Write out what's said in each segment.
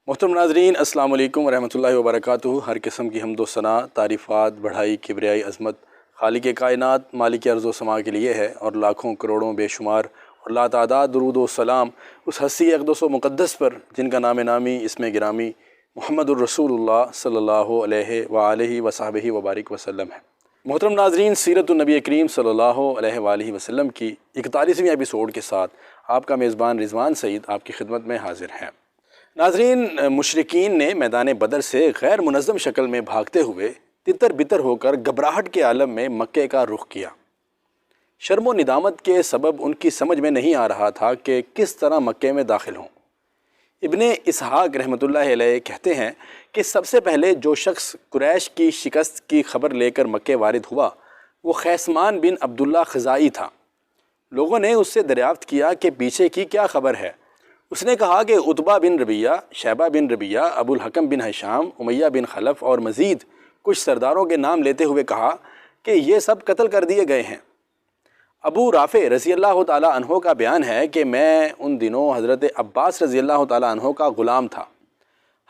محترم ناظرین، السلام علیکم ورحمۃ اللہ وبرکاتہ۔ ہر قسم کی حمد و ثنا، تعریفات، بڑھائی، کبریائی، عظمت خالق کائنات مالک ارض و سما کے لیے ہے، اور لاکھوں کروڑوں بے شمار اور لاتعداد درود و سلام اس ہستی اقدس و مقدس پر جن کا نام نامی اسم گرامی محمد الرسول اللہ صلی اللہ علیہ وآلہ وصحبہ وبارک وسلم ہے۔ محترم ناظرین، سیرت النبی کریم صلی اللہ علیہ وآلہ وسلم کی 41ویں ایپیسوڈ کے ساتھ آپ کا میزبان رضوان سعید آپ کی خدمت میں حاضر ہے۔ ناظرین، مشرکین نے میدان بدر سے غیر منظم شکل میں بھاگتے ہوئے تتر بتر ہو کر گھبراہٹ کے عالم میں مکے کا رخ کیا۔ شرم و ندامت کے سبب ان کی سمجھ میں نہیں آ رہا تھا کہ کس طرح مکے میں داخل ہوں۔ ابن اسحاق رحمۃ اللہ علیہ کہتے ہیں کہ سب سے پہلے جو شخص قریش کی شکست کی خبر لے کر مکے وارد ہوا وہ خیثمان بن عبداللہ خزائی تھا۔ لوگوں نے اس سے دریافت کیا کہ پیچھے کی کیا خبر ہے۔ اس نے کہا کہ عتبہ بن ربیہ، شیبہ بن ربیہ، ابو الحکم بن ہشام، امیہ بن خلف اور مزید کچھ سرداروں کے نام لیتے ہوئے کہا کہ یہ سب قتل کر دیے گئے ہیں۔ ابو رافع رضی اللہ تعالیٰ عنہ کا بیان ہے کہ میں ان دنوں حضرت عباس رضی اللہ تعالیٰ عنہ کا غلام تھا۔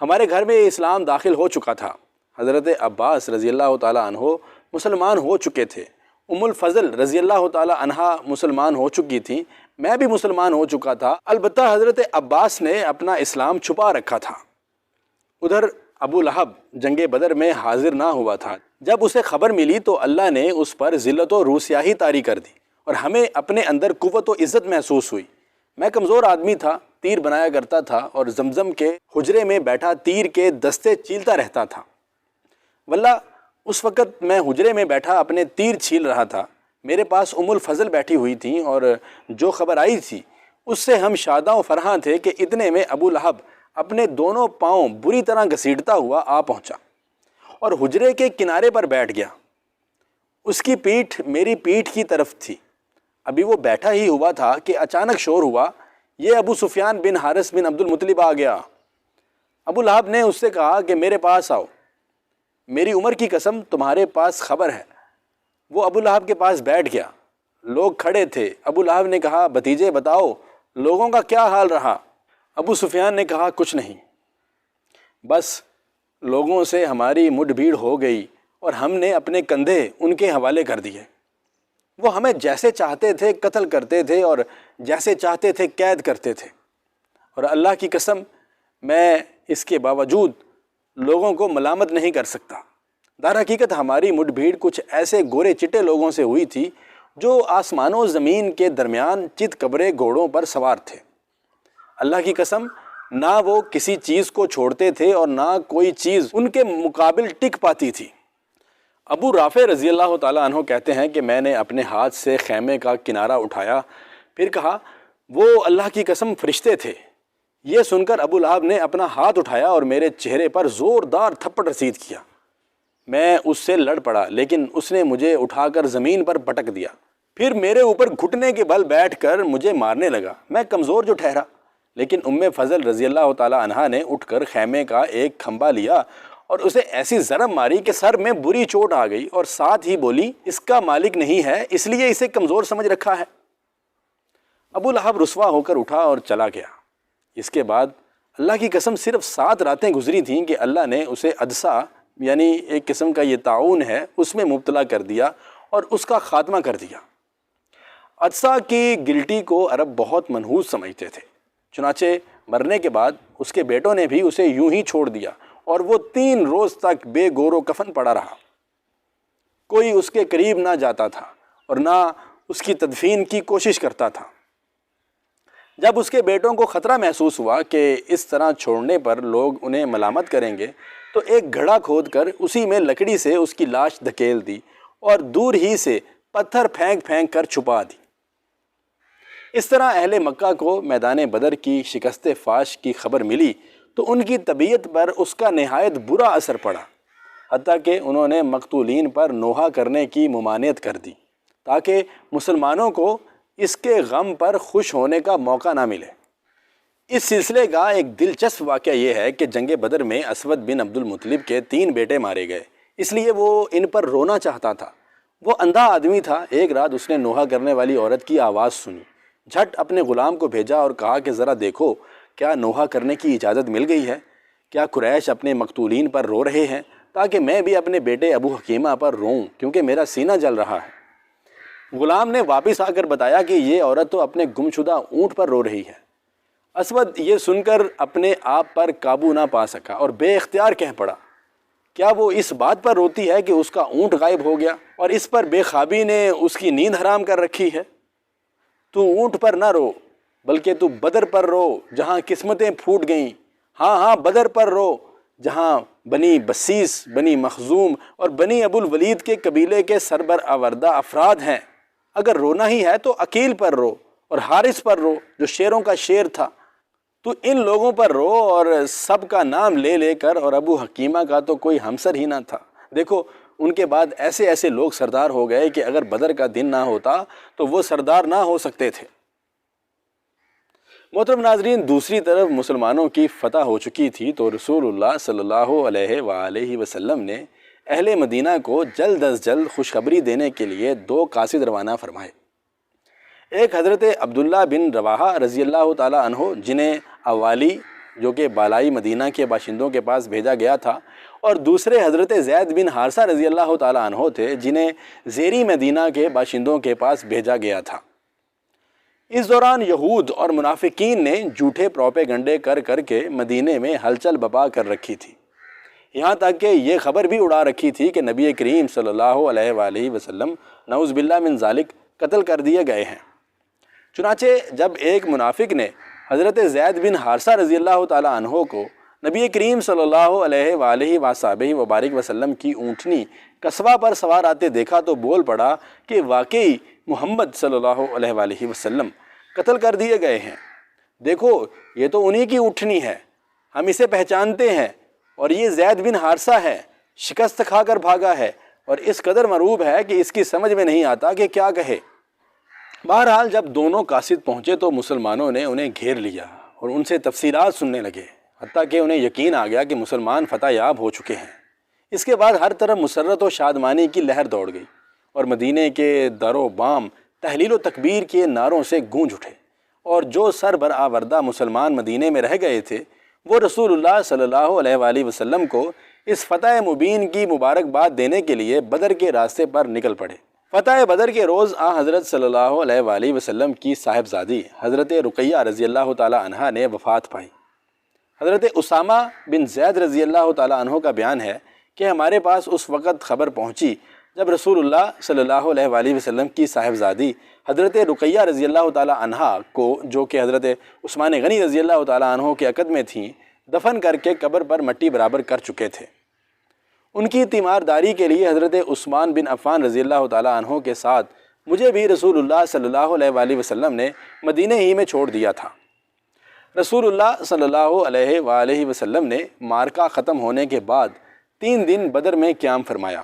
ہمارے گھر میں اسلام داخل ہو چکا تھا۔ حضرت عباس رضی اللہ تعالیٰ عنہ مسلمان ہو چکے تھے۔ ام الفضل رضی اللہ تعالیٰ عنہا مسلمان ہو چکی تھیں۔ میں بھی مسلمان ہو چکا تھا، البتہ حضرت عباس نے اپنا اسلام چھپا رکھا تھا۔ ادھر ابو لہب جنگ بدر میں حاضر نہ ہوا تھا۔ جب اسے خبر ملی تو اللہ نے اس پر ذلت و روسیاہی طاری کر دی اور ہمیں اپنے اندر قوت و عزت محسوس ہوئی۔ میں کمزور آدمی تھا، تیر بنایا کرتا تھا اور زمزم کے حجرے میں بیٹھا تیر کے دستے چیلتا رہتا تھا۔ واللہ اس وقت میں حجرے میں بیٹھا اپنے تیر چھیل رہا تھا۔ میرے پاس ام الفضل بیٹھی ہوئی تھیں اور جو خبر آئی تھی اس سے ہم شاداں و فرحاں تھے کہ اتنے میں ابو لہب اپنے دونوں پاؤں بری طرح گھسیٹتا ہوا آ پہنچا اور حجرے کے کنارے پر بیٹھ گیا۔ اس کی پیٹھ میری پیٹھ کی طرف تھی۔ ابھی وہ بیٹھا ہی ہوا تھا کہ اچانک شور ہوا، یہ ابو سفیان بن حارث بن عبد المطلب آ گیا۔ ابو لہب نے اس سے کہا کہ میرے پاس آؤ، میری عمر کی قسم تمہارے پاس خبر ہے۔ وہ ابو لہب کے پاس بیٹھ گیا۔ لوگ کھڑے تھے۔ ابو لہب نے کہا، بھتیجے بتاؤ لوگوں کا کیا حال رہا؟ ابو سفیان نے کہا، کچھ نہیں، بس لوگوں سے ہماری مڈ بھیڑ ہو گئی اور ہم نے اپنے کندھے ان کے حوالے کر دیے۔ وہ ہمیں جیسے چاہتے تھے قتل کرتے تھے اور جیسے چاہتے تھے قید کرتے تھے، اور اللہ کی قسم میں اس کے باوجود لوگوں کو ملامت نہیں کر سکتا۔ در حقیقت ہماری مڈ بھیڑ کچھ ایسے گورے چٹے لوگوں سے ہوئی تھی جو آسمان و زمین کے درمیان چت کبرے گھوڑوں پر سوار تھے۔ اللہ کی قسم نہ وہ کسی چیز کو چھوڑتے تھے اور نہ کوئی چیز ان کے مقابل ٹک پاتی تھی۔ ابو رافع رضی اللہ تعالیٰ عنہ کہتے ہیں کہ میں نے اپنے ہاتھ سے خیمے کا کنارہ اٹھایا، پھر کہا وہ اللہ کی قسم فرشتے تھے۔ یہ سن کر ابو لہب نے اپنا ہاتھ اٹھایا اور میرے چہرے پر زوردار تھپڑ رسید کیا۔ میں اس سے لڑ پڑا لیکن اس نے مجھے اٹھا کر زمین پر پٹک دیا، پھر میرے اوپر گھٹنے کے بل بیٹھ کر مجھے مارنے لگا۔ میں کمزور جو ٹھہرا، لیکن ام فضل رضی اللہ تعالیٰ عنہا نے اٹھ کر خیمے کا ایک کھمبا لیا اور اسے ایسی ضرب ماری کہ سر میں بری چوٹ آ گئی، اور ساتھ ہی بولی، اس کا مالک نہیں ہے اس لیے اسے کمزور سمجھ رکھا ہے۔ ابو لہب رسوا ہو کر اٹھا اور چلا گیا۔ اس کے بعد اللہ کی قسم صرف 7 راتیں گزری تھیں کہ اللہ نے اسے عدسہ، یعنی ایک قسم کا یہ طاعون ہے، اس میں مبتلا کر دیا اور اس کا خاتمہ کر دیا۔ عدسہ کی گلٹی کو عرب بہت منحوس سمجھتے تھے، چنانچہ مرنے کے بعد اس کے بیٹوں نے بھی اسے یوں ہی چھوڑ دیا اور وہ 3 روز تک بے گور و کفن پڑا رہا۔ کوئی اس کے قریب نہ جاتا تھا اور نہ اس کی تدفین کی کوشش کرتا تھا۔ جب اس کے بیٹوں کو خطرہ محسوس ہوا کہ اس طرح چھوڑنے پر لوگ انہیں ملامت کریں گے تو ایک گڑھا کھود کر اسی میں لکڑی سے اس کی لاش دھکیل دی اور دور ہی سے پتھر پھینک پھینک کر چھپا دی۔ اس طرح اہل مکہ کو میدان بدر کی شکست فاش کی خبر ملی تو ان کی طبیعت پر اس کا نہایت برا اثر پڑا، حتیٰ کہ انہوں نے مقتولین پر نوحہ کرنے کی ممانعت کر دی تاکہ مسلمانوں کو اس کے غم پر خوش ہونے کا موقع نہ ملے۔ اس سلسلے کا ایک دلچسپ واقعہ یہ ہے کہ جنگ بدر میں اسود بن عبد المطلب کے 3 بیٹے مارے گئے، اس لیے وہ ان پر رونا چاہتا تھا۔ وہ اندھا آدمی تھا۔ ایک رات اس نے نوحہ کرنے والی عورت کی آواز سنی، جھٹ اپنے غلام کو بھیجا اور کہا کہ ذرا دیکھو کیا نوحہ کرنے کی اجازت مل گئی ہے۔ کیا قریش اپنے مقتولین پر رو رہے ہیں تاکہ میں بھی اپنے بیٹے ابو حکیمہ پر روؤں کیونکہ میرا سینہ جل رہا ہے؟ غلام نے واپس آ کر بتایا کہ یہ عورت تو اپنے گمشدہ اونٹ پر رو رہی ہے۔ اسود یہ سن کر اپنے آپ پر قابو نہ پا سکا اور بے اختیار کہہ پڑا، کیا وہ اس بات پر روتی ہے کہ اس کا اونٹ غائب ہو گیا اور اس پر بے خوابی نے اس کی نیند حرام کر رکھی ہے؟ تو اونٹ پر نہ رو بلکہ تو بدر پر رو جہاں قسمتیں پھوٹ گئیں۔ ہاں ہاں، بدر پر رو جہاں بنی بسیس، بنی مخزوم اور بنی ابو الولید کے قبیلے کے سربرآوردہ افراد ہیں۔ اگر رونا ہی ہے تو عقیل پر رو اور حارث پر رو جو شیروں کا شیر تھا۔ تو ان لوگوں پر رو اور سب کا نام لے لے کر، اور ابو حکیمہ کا تو کوئی ہمسر ہی نہ تھا۔ دیکھو ان کے بعد ایسے ایسے لوگ سردار ہو گئے کہ اگر بدر کا دن نہ ہوتا تو وہ سردار نہ ہو سکتے تھے۔ محترم ناظرین، دوسری طرف مسلمانوں کی فتح ہو چکی تھی تو رسول اللہ صلی اللہ علیہ وآلہ وسلم نے اہل مدینہ کو جلد از جلد خوشخبری دینے کے لیے 2 قاصد روانہ فرمائے۔ ایک حضرت عبداللہ بن رواحہ رضی اللہ تعالیٰ عنہ جنہیں اوالی جو کہ بالائی مدینہ کے باشندوں کے پاس بھیجا گیا تھا، اور دوسرے حضرت زید بن حارثہ رضی اللہ تعالیٰ عنہ تھے جنہیں زیری مدینہ کے باشندوں کے پاس بھیجا گیا تھا۔ اس دوران یہود اور منافقین نے جھوٹے پروپیگنڈے کر کر کے مدینے میں ہلچل بپا کر رکھی تھی، یہاں تک کہ یہ خبر بھی اڑا رکھی تھی کہ نبی کریم صلی اللہ علیہ وآلہ وسلم نعوذ باللہ من ذالک قتل کر دیے گئے ہیں۔ چنانچہ جب ایک منافق نے حضرت زید بن حارثہ رضی اللہ تعالیٰ عنہ کو نبی کریم صلی اللہ علیہ وآلہ وصحبہ وبارک وسلم کی اونٹنی قصبہ پر سوار آتے دیکھا تو بول پڑا کہ واقعی محمد صلی اللہ علیہ وآلہ وسلم قتل کر دیے گئے ہیں۔ دیکھو یہ تو انہی کی اونٹنی ہے، ہم اسے پہچانتے ہیں، اور یہ زید بن حارثہ ہے، شکست کھا کر بھاگا ہے اور اس قدر مروب ہے کہ اس کی سمجھ میں نہیں آتا کہ کیا کہے۔ بہرحال جب دونوں قاصد پہنچے تو مسلمانوں نے انہیں گھیر لیا اور ان سے تفصیلات سننے لگے، حتیٰ کہ انہیں یقین آ گیا کہ مسلمان فتح یاب ہو چکے ہیں۔ اس کے بعد ہر طرف مسرت و شادمانی کی لہر دوڑ گئی اور مدینے کے در و بام تحلیل و تکبیر کے نعروں سے گونج اٹھے، اور جو سربرآوردہ مسلمان مدینے میں رہ گئے تھے وہ رسول اللہ صلی اللہ علیہ وآلہ وسلم کو اس فتح مبین کی مبارکباد دینے کے لیے بدر کے راستے پر نکل پڑے۔ فتح بدر کے روز حضرت صلی اللہ علیہ وآلہ وسلم کی صاحبزادی حضرت رقیہ رضی اللہ تعالی عنہا نے وفات پائی۔ حضرت اسامہ بن زید رضی اللہ تعالی عنہ کا بیان ہے کہ ہمارے پاس اس وقت خبر پہنچی جب رسول اللہ صلی اللہ علیہ وآلہ وسلم کی صاحبزادی حضرت رقیہ رضی اللہ تعالی عنہا کو، جو کہ حضرت عثمان غنی رضی اللہ تعالی عنہ کے عقد میں تھیں، دفن کر کے قبر پر مٹی برابر کر چکے تھے۔ ان کی تیمارداری کے لیے حضرت عثمان بن عفان رضی اللہ تعالی عنہ کے ساتھ مجھے بھی رسول اللہ صلی اللہ علیہ وآلہ وسلم نے مدینہ ہی میں چھوڑ دیا تھا۔ رسول اللہ صلی اللہ علیہ وآلہ وسلم نے معرکہ ختم ہونے کے بعد 3 دن بدر میں قیام فرمایا،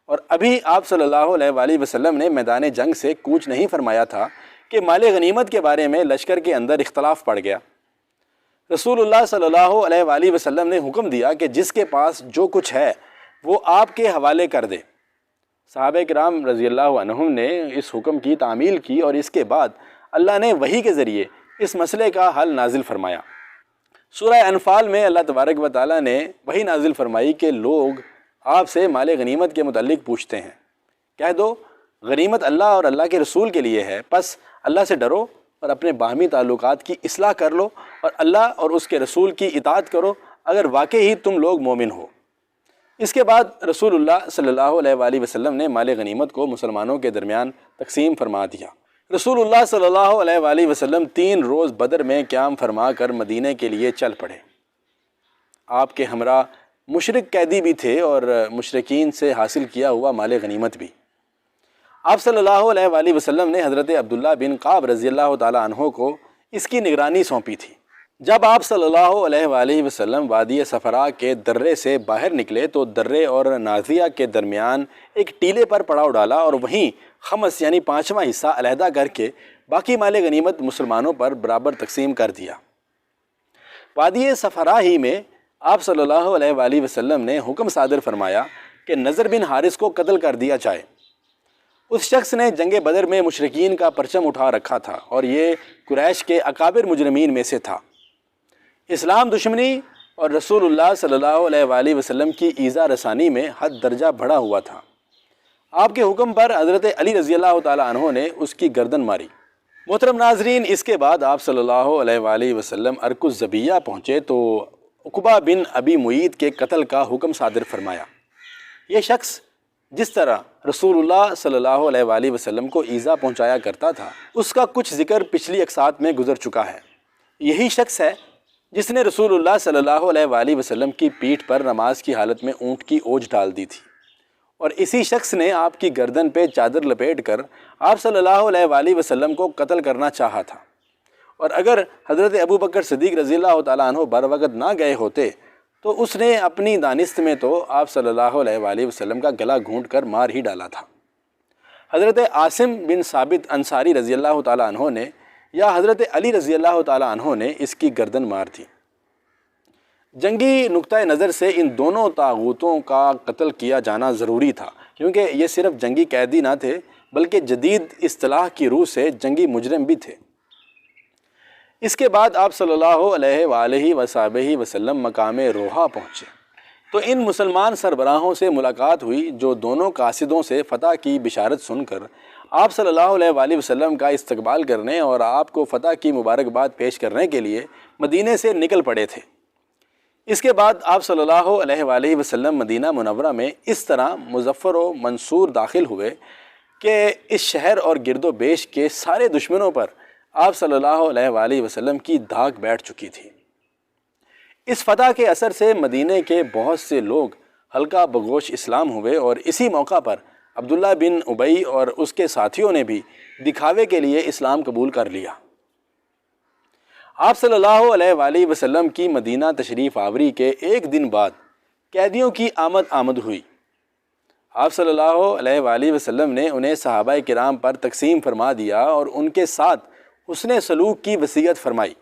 اور ابھی آپ صلی اللہ علیہ وآلہ وسلم نے میدان جنگ سے کوچ نہیں فرمایا تھا کہ مال غنیمت کے بارے میں لشکر کے اندر اختلاف پڑ گیا۔ رسول اللہ صلی اللہ علیہ وآلہ وسلم نے حکم دیا کہ جس کے پاس جو کچھ ہے وہ آپ کے حوالے کر دے۔ صحابہ کرام رضی اللہ عنہم نے اس حکم کی تعمیل کی، اور اس کے بعد اللہ نے وحی کے ذریعے اس مسئلے کا حل نازل فرمایا۔ سورہ انفال میں اللہ تبارک و تعالیٰ نے وحی نازل فرمائی کہ لوگ آپ سے مال غنیمت کے متعلق پوچھتے ہیں، کہہ دو غنیمت اللہ اور اللہ کے رسول کے لیے ہے، پس اللہ سے ڈرو اور اپنے باہمی تعلقات کی اصلاح کر لو اور اللہ اور اس کے رسول کی اطاعت کرو اگر واقعی ہی تم لوگ مومن ہو۔ اس کے بعد رسول اللہ صلی اللہ علیہ وآلہ وسلم نے مال غنیمت کو مسلمانوں کے درمیان تقسیم فرما دیا۔ رسول اللہ صلی اللہ علیہ وآلہ وسلم 3 روز بدر میں قیام فرما کر مدینے کے لیے چل پڑے۔ آپ کے ہمراہ مشرک قیدی بھی تھے اور مشرکین سے حاصل کیا ہوا مال غنیمت بھی۔ آپ صلی اللہ علیہ وآلہ وسلم نے حضرت عبداللہ بن قعب رضی اللہ تعالی عنہ کو اس کی نگرانی سونپی تھی۔ جب آپ صلی اللہ علیہ وآلہ وسلم وادی صفراء کے درے سے باہر نکلے تو درے اور نازیہ کے درمیان ایک ٹیلے پر پڑاؤ ڈالا اور وہیں خمس یعنی 5واں حصہ علیحدہ کر کے باقی مال غنیمت مسلمانوں پر برابر تقسیم کر دیا۔ وادی صفراء ہی میں آپ صلی اللہ علیہ وآلہ وسلم نے حکم صادر فرمایا کہ نضر بن حارث کو قتل کر دیا جائے۔ اس شخص نے جنگ بدر میں مشرکین کا پرچم اٹھا رکھا تھا اور یہ قریش کے اکابر مجرمین میں سے تھا۔ اسلام دشمنی اور رسول اللہ صلی اللہ علیہ وآلہ وسلم کی ایذا رسانی میں حد درجہ بڑھا ہوا تھا۔ آپ کے حکم پر حضرت علی رضی اللہ تعالیٰ عنہ نے اس کی گردن ماری۔ محترم ناظرین، اس کے بعد آپ صلی اللہ علیہ وآلہ وسلم ارک الزبیہ پہنچے تو عقبہ بن ابی معیط کے قتل کا حکم صادر فرمایا۔ یہ شخص جس طرح رسول اللہ صلی اللہ علیہ وآلہ وسلم کو ایذا پہنچایا کرتا تھا، اس کا کچھ ذکر پچھلی اقساط میں گزر چکا ہے۔ یہی شخص ہے جس نے رسول اللہ صلی اللہ علیہ وآلہ وسلم کی پیٹھ پر نماز کی حالت میں اونٹ کی اوجھ ڈال دی تھی، اور اسی شخص نے آپ کی گردن پہ چادر لپیٹ کر آپ صلی اللہ علیہ وآلہ وسلم کو قتل کرنا چاہا تھا، اور اگر حضرت ابو بکر صدیق رضی اللہ تعالیٰ عنہ بر وقت نہ گئے ہوتے تو اس نے اپنی دانست میں تو آپ صلی اللہ علیہ وآلہ وسلم کا گلا گھونٹ کر مار ہی ڈالا تھا۔ حضرت عاصم بن ثابت انصاری رضی اللہ تعالیٰ عنہ نے یا حضرت علی رضی اللہ تعالیٰ عنہ نے اس کی گردن مار دی۔ جنگی نقطہ نظر سے ان دونوں طاغوتوں کا قتل کیا جانا ضروری تھا، کیونکہ یہ صرف جنگی قیدی نہ تھے بلکہ جدید اصطلاح کی روح سے جنگی مجرم بھی تھے۔ اس کے بعد آپ صلی اللہ علیہ وآلہ وصحبہ وسلم مقام روحا پہنچے تو ان مسلمان سربراہوں سے ملاقات ہوئی جو دونوں قاصدوں سے فتح کی بشارت سن کر آپ صلی اللہ علیہ وآلہ وسلم کا استقبال کرنے اور آپ کو فتح کی مبارکباد پیش کرنے کے لیے مدینے سے نکل پڑے تھے۔ اس کے بعد آپ صلی اللہ علیہ وآلہ وسلم مدینہ منورہ میں اس طرح مظفر و منصور داخل ہوئے کہ اس شہر اور گرد و بیش کے سارے دشمنوں پر آپ صلی اللہ علیہ وآلہ وسلم کی دھاک بیٹھ چکی تھی۔ اس فتح کے اثر سے مدینے کے بہت سے لوگ حلقہ بگوش اسلام ہوئے، اور اسی موقع پر عبداللہ بن ابی اور اس کے ساتھیوں نے بھی دکھاوے کے لیے اسلام قبول کر لیا۔ آپ صلی اللہ علیہ وآلہ وسلم کی مدینہ تشریف آوری کے ایک دن بعد قیدیوں کی آمد ہوئی۔ آپ صلی اللہ علیہ وآلہ وسلم نے انہیں صحابہ کرام پر تقسیم فرما دیا اور ان کے ساتھ حسن سلوک کی وصیت فرمائی۔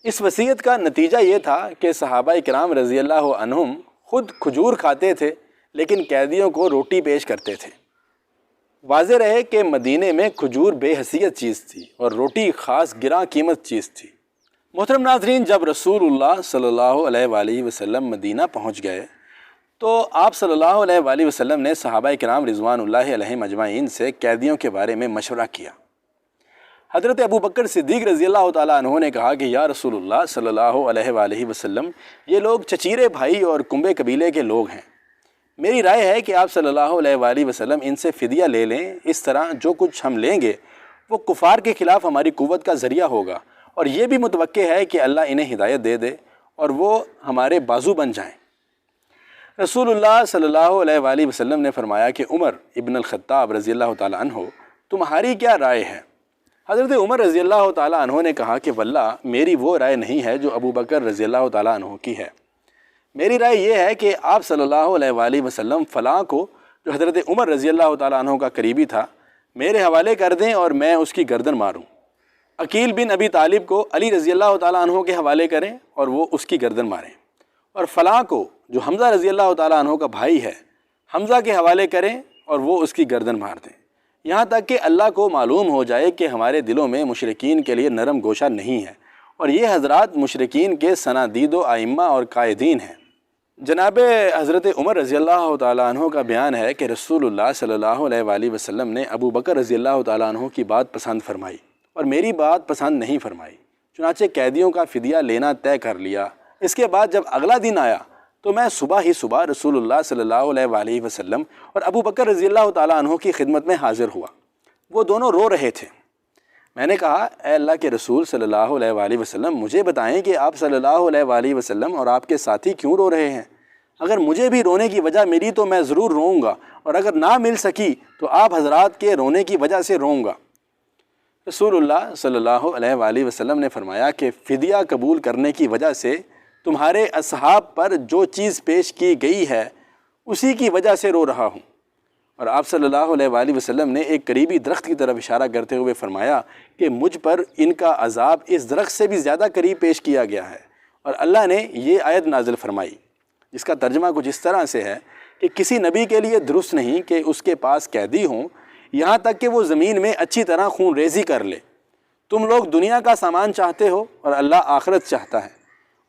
اس وصیت کا نتیجہ یہ تھا کہ صحابہ کرام رضی اللہ عنہم خود کھجور کھاتے تھے لیکن قیدیوں کو روٹی پیش کرتے تھے۔ واضح رہے کہ مدینے میں کھجور بے حیثیت چیز تھی اور روٹی خاص گراں قیمت چیز تھی۔ محترم ناظرین، جب رسول اللہ صلی اللہ علیہ وآلہ وسلم مدینہ پہنچ گئے تو آپ صلی اللہ علیہ وآلہ وسلم نے صحابہ کرام رضوان اللہ علیہم اجمعین سے قیدیوں کے بارے میں مشورہ کیا۔ حضرت ابو بکر صدیق رضی اللہ تعالیٰ عنہ نے کہا کہ یا رسول اللہ صلی اللہ علیہ وآلہ وسلم، یہ لوگ چچیرے بھائی اور کنبے قبیلے کے لوگ ہیں۔ میری رائے ہے کہ آپ صلی اللہ علیہ وآلہ وسلم ان سے فدیہ لے لیں۔ اس طرح جو کچھ ہم لیں گے وہ کفار کے خلاف ہماری قوت کا ذریعہ ہوگا، اور یہ بھی متوقع ہے کہ اللہ انہیں ہدایت دے دے اور وہ ہمارے بازو بن جائیں۔ رسول اللہ صلی اللہ علیہ وآلہ وسلم نے فرمایا کہ عمر ابن الخطاب رضی اللہ تعالیٰ عنہ، تمہاری کیا رائے ہے؟ حضرت عمر رضی اللہ تعالیٰ عنہ نے کہا کہ واللہ میری وہ رائے نہیں ہے جو ابو بکر رضی اللہ تعالیٰ عنہ کی ہے۔ میری رائے یہ ہے کہ آپ صلی اللہ علیہ وآلہ وسلم فلاں کو، جو حضرت عمر رضی اللہ تعالیٰ عنہ کا قریبی تھا، میرے حوالے کر دیں اور میں اس کی گردن ماروں۔ عقیل بن ابی طالب کو علی رضی اللہ تعالیٰ عنہ کے حوالے کریں اور وہ اس کی گردن ماریں، اور فلاں کو، جو حمزہ رضی اللہ تعالیٰ عنہ کا بھائی ہے، حمزہ کے حوالے کریں اور وہ اس کی گردن مار دیں، یہاں تک کہ اللہ کو معلوم ہو جائے کہ ہمارے دلوں میں مشرکین کے لیے نرم گوشہ نہیں ہے، اور یہ حضرات مشرکین کے صنادید و ائمہ اور قائدین ہیں۔ جناب حضرت عمر رضی اللہ تعالیٰ عنہ کا بیان ہے کہ رسول اللہ صلی اللہ علیہ وآلہ وسلم نے ابو بکر رضی اللہ تعالیٰ عنہ کی بات پسند فرمائی اور میری بات پسند نہیں فرمائی، چنانچہ قیدیوں کا فدیہ لینا طے کر لیا۔ اس کے بعد جب اگلا دن آیا تو میں صبح رسول اللہ صلی اللہ علیہ وآلہ وسلم اور ابو بکر رضی اللہ تعالیٰ عنہ کی خدمت میں حاضر ہوا۔ وہ دونوں رو رہے تھے۔ میں نے کہا، اے اللہ کے رسول صلی اللہ علیہ وآلہ وسلم، مجھے بتائیں کہ آپ صلی اللہ علیہ وآلہ وسلم اور آپ کے ساتھی کیوں رو رہے ہیں؟ اگر مجھے بھی رونے کی وجہ ملی تو میں ضرور روؤں گا، اور اگر نہ مل سکی تو آپ حضرات کے رونے کی وجہ سے روؤں گا۔ رسول اللہ صلی اللہ علیہ وآلہ وسلم نے فرمایا کہ فدیہ قبول کرنے کی وجہ سے تمہارے اصحاب پر جو چیز پیش کی گئی ہے اسی کی وجہ سے رو رہا ہوں۔ اور آپ صلی اللہ علیہ وآلہ وسلم نے ایک قریبی درخت کی طرف اشارہ کرتے ہوئے فرمایا کہ مجھ پر ان کا عذاب اس درخت سے بھی زیادہ قریب پیش کیا گیا ہے، اور اللہ نے یہ آیت نازل فرمائی، جس کا ترجمہ کچھ اس طرح سے ہے کہ کسی نبی کے لیے درست نہیں کہ اس کے پاس قیدی ہوں، یہاں تک کہ وہ زمین میں اچھی طرح خون ریزی کر لے۔ تم لوگ دنیا کا سامان چاہتے ہو اور اللہ آخرت چاہتا ہے،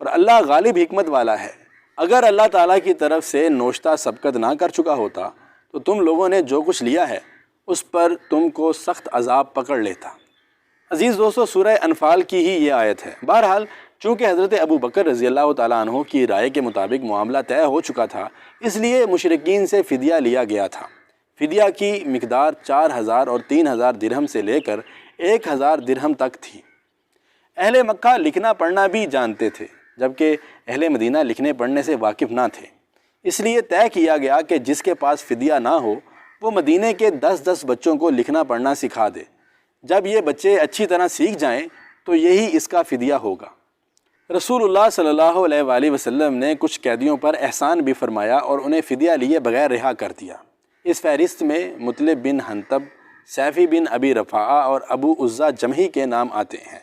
اور اللہ غالب حکمت والا ہے۔ اگر اللہ تعالیٰ کی طرف سے نوشتہ سبقت نہ کر چکا ہوتا تو تم لوگوں نے جو کچھ لیا ہے اس پر تم کو سخت عذاب پکڑ لیتا۔ عزیز دوستو، سورہ انفال کی ہی یہ آیت ہے۔ بہرحال چونکہ حضرت ابو بکر رضی اللہ تعالیٰ عنہ کی رائے کے مطابق معاملہ طے ہو چکا تھا، اس لیے مشرکین سے فدیہ لیا گیا تھا۔ فدیہ کی مقدار 4000 اور 3000 درہم سے لے کر 1000 درہم تک تھی۔ اہل مکہ لکھنا پڑھنا بھی جانتے تھے، جبکہ اہل مدینہ لکھنے پڑھنے سے واقف نہ تھے۔ اس لیے طے کیا گیا کہ جس کے پاس فدیہ نہ ہو وہ مدینے کے 10 بچوں کو لکھنا پڑھنا سکھا دے۔ جب یہ بچے اچھی طرح سیکھ جائیں تو یہی اس کا فدیہ ہوگا۔ رسول اللہ صلی اللہ علیہ وآلہ وسلم نے کچھ قیدیوں پر احسان بھی فرمایا اور انہیں فدیہ لیے بغیر رہا کر دیا۔ اس فہرست میں مطلب بن حنطب، سیفی بن ابی رفاعہ اور ابو عزہ جمحی کے نام آتے ہیں۔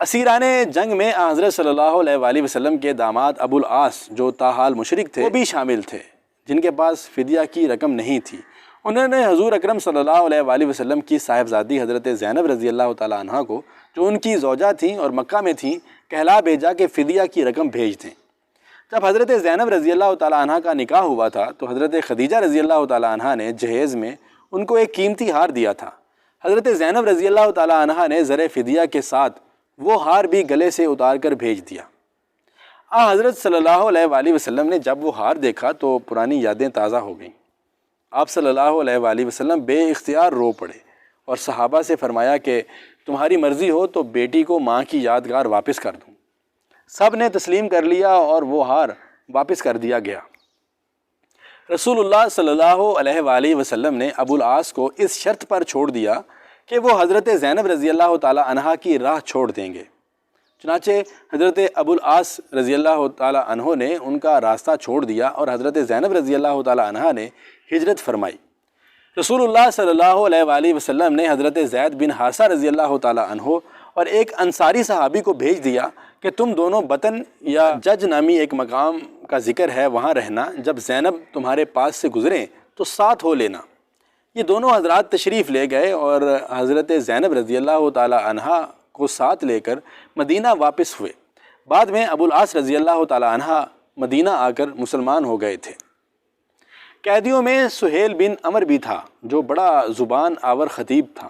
اسیران جنگ میں حضرت صلی اللہ علیہ وآلہ وسلم کے داماد ابو العاص جو تاحال مشرک تھے وہ بھی شامل تھے، جن کے پاس فدیہ کی رقم نہیں تھی۔ انہوں نے حضور اکرم صلی اللہ علیہ وآلہ وسلم کی صاحبزادی حضرت زینب رضی اللہ تعالیٰ عنہ کو، جو ان کی زوجہ تھیں اور مکہ میں تھیں، کہلا بھیجا کہ فدیہ کی رقم بھیج دیں۔ جب حضرت زینب رضی اللہ تعالیٰ عنہ کا نکاح ہوا تھا تو حضرت خدیجہ رضی اللہ تعالیٰ عنہ نے جہیز میں ان کو ایک قیمتی ہار دیا تھا۔ حضرت زینب رضی اللہ تعالیٰ عنہ نے زر فدیہ کے ساتھ وہ ہار بھی گلے سے اتار کر بھیج دیا۔ حضرت صلی اللہ علیہ وآلہ وسلم نے جب وہ ہار دیکھا تو پرانی یادیں تازہ ہو گئیں۔ آپ صلی اللہ علیہ وآلہ وسلم بے اختیار رو پڑے اور صحابہ سے فرمایا کہ تمہاری مرضی ہو تو بیٹی کو ماں کی یادگار واپس کر دوں۔ سب نے تسلیم کر لیا اور وہ ہار واپس کر دیا گیا۔ رسول اللہ صلی اللہ علیہ وآلہ وسلم نے ابو العاص کو اس شرط پر چھوڑ دیا کہ وہ حضرت زینب رضی اللہ تعالیٰ عنہ کی راہ چھوڑ دیں گے۔ چنانچہ حضرت ابو العاص رضی اللہ تعالیٰ عنہ نے ان کا راستہ چھوڑ دیا اور حضرت زینب رضی اللہ تعالیٰ عنہ نے ہجرت فرمائی۔ رسول اللہ صلی اللہ علیہ وآلہ وسلم نے حضرت زید بن حارثہ رضی اللہ تعالیٰ عنہ اور ایک انصاری صحابی کو بھیج دیا کہ تم دونوں بطن یا جج نامی ایک مقام کا ذکر ہے وہاں رہنا، جب زینب تمہارے پاس سے گزریں تو ساتھ ہو لینا۔ یہ دونوں حضرات تشریف لے گئے اور حضرت زینب رضی اللہ تعالیٰ عنہ کو ساتھ لے کر مدینہ واپس ہوئے۔ بعد میں ابو العاص رضی اللہ تعالیٰ عنہ مدینہ آ کر مسلمان ہو گئے تھے۔ قیدیوں میں سہیل بن عمر بھی تھا جو بڑا زبان آور خطیب تھا۔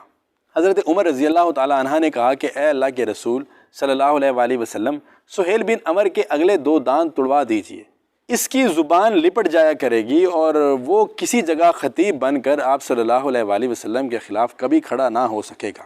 حضرت عمر رضی اللہ تعالیٰ عنہ نے کہا کہ اے اللہ کے رسول صلی اللہ علیہ وآلہ وسلم، سہیل بن عمر کے اگلے 2 دانت توڑوا دیجیے، اس کی زبان لپٹ جایا کرے گی اور وہ کسی جگہ خطیب بن کر آپ صلی اللہ علیہ وآلہ وسلم کے خلاف کبھی کھڑا نہ ہو سکے گا۔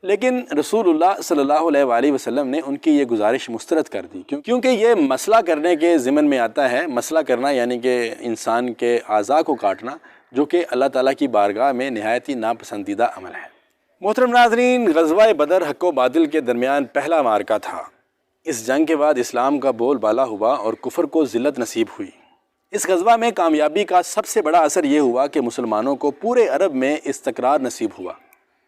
لیکن رسول اللہ صلی اللہ علیہ وآلہ وسلم نے ان کی یہ گزارش مسترد کر دی، کیونکہ یہ مسئلہ کرنے کے ضمن میں آتا ہے۔ مسئلہ کرنا یعنی کہ انسان کے اعضاء کو کاٹنا، جو کہ اللہ تعالیٰ کی بارگاہ میں نہایت ہی ناپسندیدہ عمل ہے۔ محترم ناظرین، غزوہ بدر حق و باطل کے درمیان پہلا معرکہ تھا۔ اس جنگ کے بعد اسلام کا بول بالا ہوا اور کفر کو ذلت نصیب ہوئی۔ اس غزوہ میں کامیابی کا سب سے بڑا اثر یہ ہوا کہ مسلمانوں کو پورے عرب میں استقرار نصیب ہوا۔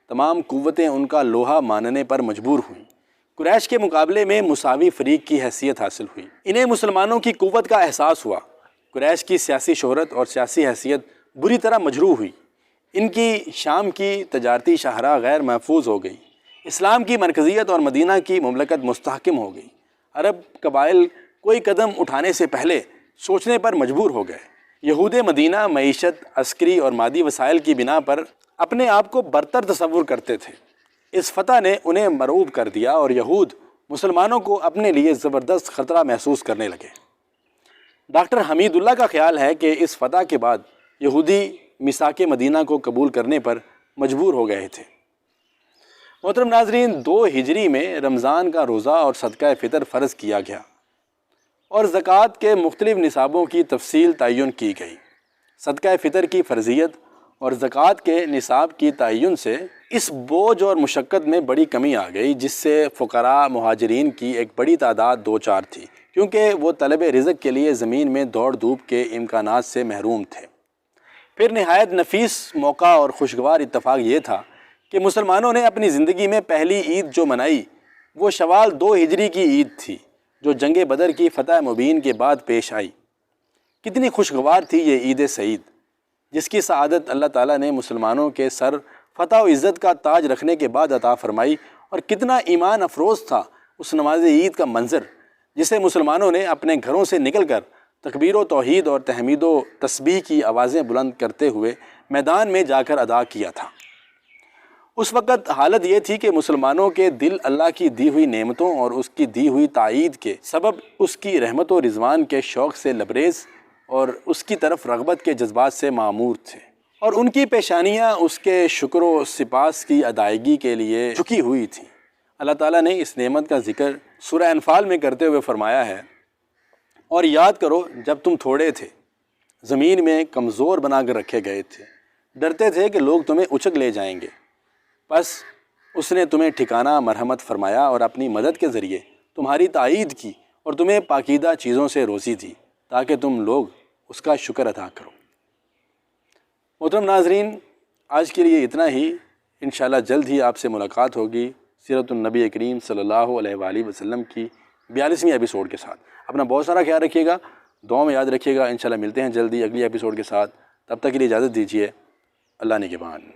تمام قوتیں ان کا لوہا ماننے پر مجبور ہوئیں۔ قریش کے مقابلے میں مساوی فریق کی حیثیت حاصل ہوئی۔ انہیں مسلمانوں کی قوت کا احساس ہوا۔ قریش کی سیاسی شہرت اور سیاسی حیثیت بری طرح مجروح ہوئی۔ ان کی شام کی تجارتی شاہراہ غیر محفوظ ہو گئی۔ اسلام کی مرکزیت اور مدینہ کی مملکت مستحکم ہو گئی۔ عرب قبائل کوئی قدم اٹھانے سے پہلے سوچنے پر مجبور ہو گئے۔ یہود مدینہ معیشت، عسکری اور مادی وسائل کی بنا پر اپنے آپ کو برتر تصور کرتے تھے۔ اس فتح نے انہیں مرعوب کر دیا اور یہود مسلمانوں کو اپنے لیے زبردست خطرہ محسوس کرنے لگے۔ ڈاکٹر حمید اللہ کا خیال ہے کہ اس فتح کے بعد یہودی میثاق مدینہ کو قبول کرنے پر مجبور ہو گئے تھے۔ محترم ناظرین، 2 ہجری میں رمضان کا روزہ اور صدقہ فطر فرض کیا گیا اور زکوٰۃ کے مختلف نصابوں کی تفصیل تعین کی گئی۔ صدقہ فطر کی فرضیت اور زکوٰۃ کے نصاب کی تعین سے اس بوجھ اور مشقت میں بڑی کمی آ گئی، جس سے فقراء مہاجرین کی ایک بڑی تعداد دوچار تھی، کیونکہ وہ طلب رزق کے لیے زمین میں دوڑ دھوپ کے امکانات سے محروم تھے۔ پھر نہایت نفیس موقع اور خوشگوار اتفاق یہ تھا کہ مسلمانوں نے اپنی زندگی میں پہلی عید جو منائی وہ شوال 2 ہجری کی عید تھی، جو جنگ بدر کی فتح مبین کے بعد پیش آئی۔ کتنی خوشگوار تھی یہ عید سعید، جس کی سعادت اللہ تعالیٰ نے مسلمانوں کے سر فتح و عزت کا تاج رکھنے کے بعد عطا فرمائی، اور کتنا ایمان افروز تھا اس نماز عید کا منظر جسے مسلمانوں نے اپنے گھروں سے نکل کر تکبیر و توحید اور تحمید و تسبیح کی آوازیں بلند کرتے ہوئے میدان میں جا کر ادا کیا تھا۔ اس وقت حالت یہ تھی کہ مسلمانوں کے دل اللہ کی دی ہوئی نعمتوں اور اس کی دی ہوئی تائید کے سبب اس کی رحمت و رضوان کے شوق سے لبریز اور اس کی طرف رغبت کے جذبات سے معمور تھے، اور ان کی پیشانیاں اس کے شکر و سپاس کی ادائیگی کے لیے جھکی ہوئی تھیں۔ اللہ تعالیٰ نے اس نعمت کا ذکر سورہ انفال میں کرتے ہوئے فرمایا ہے، اور یاد کرو جب تم تھوڑے تھے، زمین میں کمزور بنا کر رکھے گئے تھے، ڈرتے تھے کہ لوگ تمہیں اچک لے جائیں گے، بس اس نے تمہیں ٹھکانہ مرحمت فرمایا اور اپنی مدد کے ذریعے تمہاری تائید کی اور تمہیں پاکیزہ چیزوں سے روزی دی تاکہ تم لوگ اس کا شکر ادا کرو۔ محترم ناظرین، آج کے لیے اتنا ہی۔ انشاءاللہ جلد ہی آپ سے ملاقات ہوگی سیرت النبی کریم صلی اللہ علیہ وآلہ وسلم کی 42ویں ایپیسوڈ کے ساتھ۔ اپنا بہت سارا خیال رکھیے گا، دعاؤں میں یاد رکھیے گا۔ انشاءاللہ ملتے ہیں جلدی اگلی ایپیسوڈ کے ساتھ، تب تک کے لیے اجازت دیجیے۔ اللہ نگہبان۔